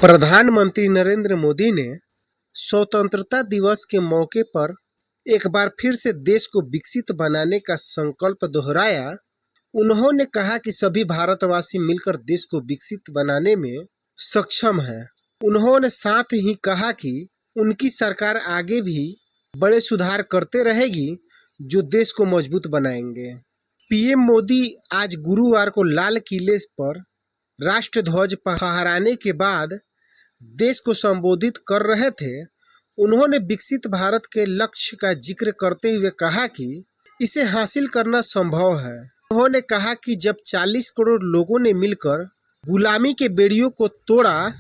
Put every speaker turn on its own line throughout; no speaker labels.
प्रधानमंत्री नरेंद्र मोदी ने स्वतंत्रता दिवस के मौके पर एक बार फिर से देश को विकसित बनाने का संकल्प दोहराया। उन्होंने कहा कि सभी भारतवासी मिलकर देश को विकसित बनाने में सक्षम हैं। उन्होंने साथ ही कहा कि उनकी सरकार आगे भी बड़े सुधार करते रहेगी जो देश को मजबूत बनाएंगे। पीएम मोदी आज गुरुवार को लाल किले पर राष्ट्रध्वज फहराने के बाद देश को संबोधित कर रहे थे। उन्होंने विकसित भारत के लक्ष्य का जिक्र करते हुए कहा कि इसे हासिल करना संभव है। उन्होंने कहा कि जब 40 करोड़ लोगों ने मिलकर गुलामी के बेड़ियों को तोड़ा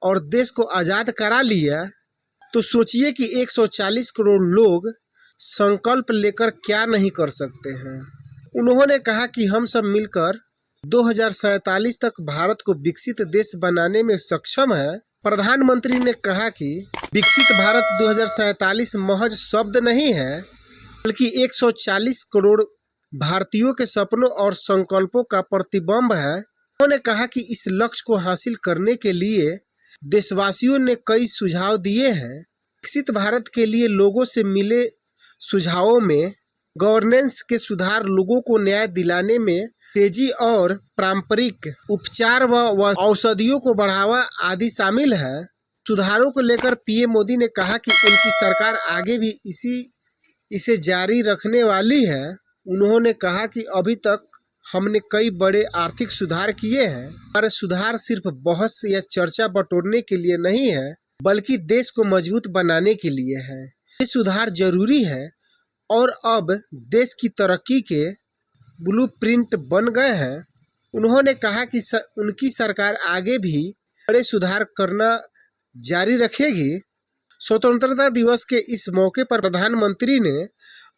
और देश को आज़ाद करा लिया, तो सोचिए कि 140 करोड़ लोग संकल्प लेकर क्या नहीं कर सकते हैं। उन्होंने कहा कि हम सब मिलकर 2047 तक भारत को विकसित देश बनाने में सक्षम है। प्रधानमंत्री ने कहा कि विकसित भारत 2047 महज शब्द नहीं है, बल्कि 140 करोड़ भारतीयों के सपनों और संकल्पों का प्रतिबिंब है। उन्होंने कहा कि इस लक्ष्य को हासिल करने के लिए देशवासियों ने कई सुझाव दिए हैं। विकसित भारत के लिए लोगों से मिले सुझावों में गवर्नेंस के सुधार, लोगों को न्याय दिलाने में तेजी और पारंपरिक उपचार व औषधियों को बढ़ावा आदि शामिल है। सुधारों को लेकर पीएम मोदी ने कहा कि उनकी सरकार आगे भी इसे जारी रखने वाली है। उन्होंने कहा कि अभी तक हमने कई बड़े आर्थिक सुधार किए हैं। हमारे सुधार सिर्फ बहस या चर्चा बटोरने के लिए नहीं है, बल्कि देश को मजबूत बनाने के लिए है। ये सुधार जरूरी है और अब देश की तरक्की के ब्लूप्रिंट बन गए हैं। उन्होंने कहा कि उनकी सरकार आगे भी बड़े सुधार करना जारी रखेगी। स्वतंत्रता दिवस के इस मौके पर प्रधानमंत्री ने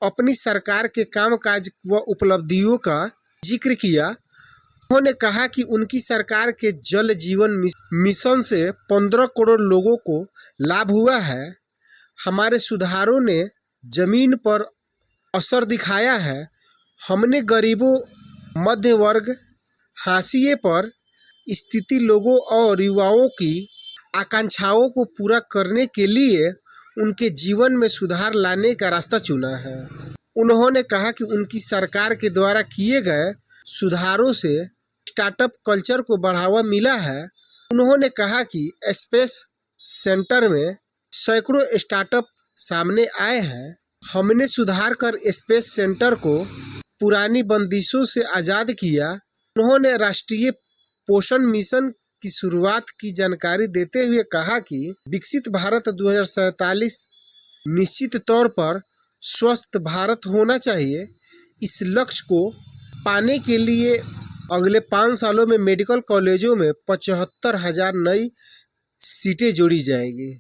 अपनी सरकार के कामकाज व उपलब्धियों का जिक्र किया। उन्होंने कहा कि उनकी सरकार के जल जीवन मिशन से 15 करोड़ लोगों को लाभ हुआ है। हमारे सुधारों ने जमीन पर असर दिखाया है। हमने गरीबों, मध्य वर्ग, हाशिए पर स्थिति लोगों और युवाओं की आकांक्षाओं को पूरा करने के लिए उनके जीवन में सुधार लाने का रास्ता चुना है। उन्होंने कहा कि उनकी सरकार के द्वारा किए गए सुधारों से स्टार्टअप कल्चर को बढ़ावा मिला है। उन्होंने कहा कि स्पेस सेंटर में सैकड़ों स्टार्टअप सामने आए हैं। हमने सुधार कर स्पेस सेंटर को पुरानी बंदिशों से आज़ाद किया। उन्होंने राष्ट्रीय पोषण मिशन की शुरुआत की जानकारी देते हुए कहा कि विकसित भारत 2047 निश्चित तौर पर स्वस्थ भारत होना चाहिए। इस लक्ष्य को पाने के लिए अगले 5 सालों में मेडिकल कॉलेजों में 75,000 नई सीटें जोड़ी जाएगी।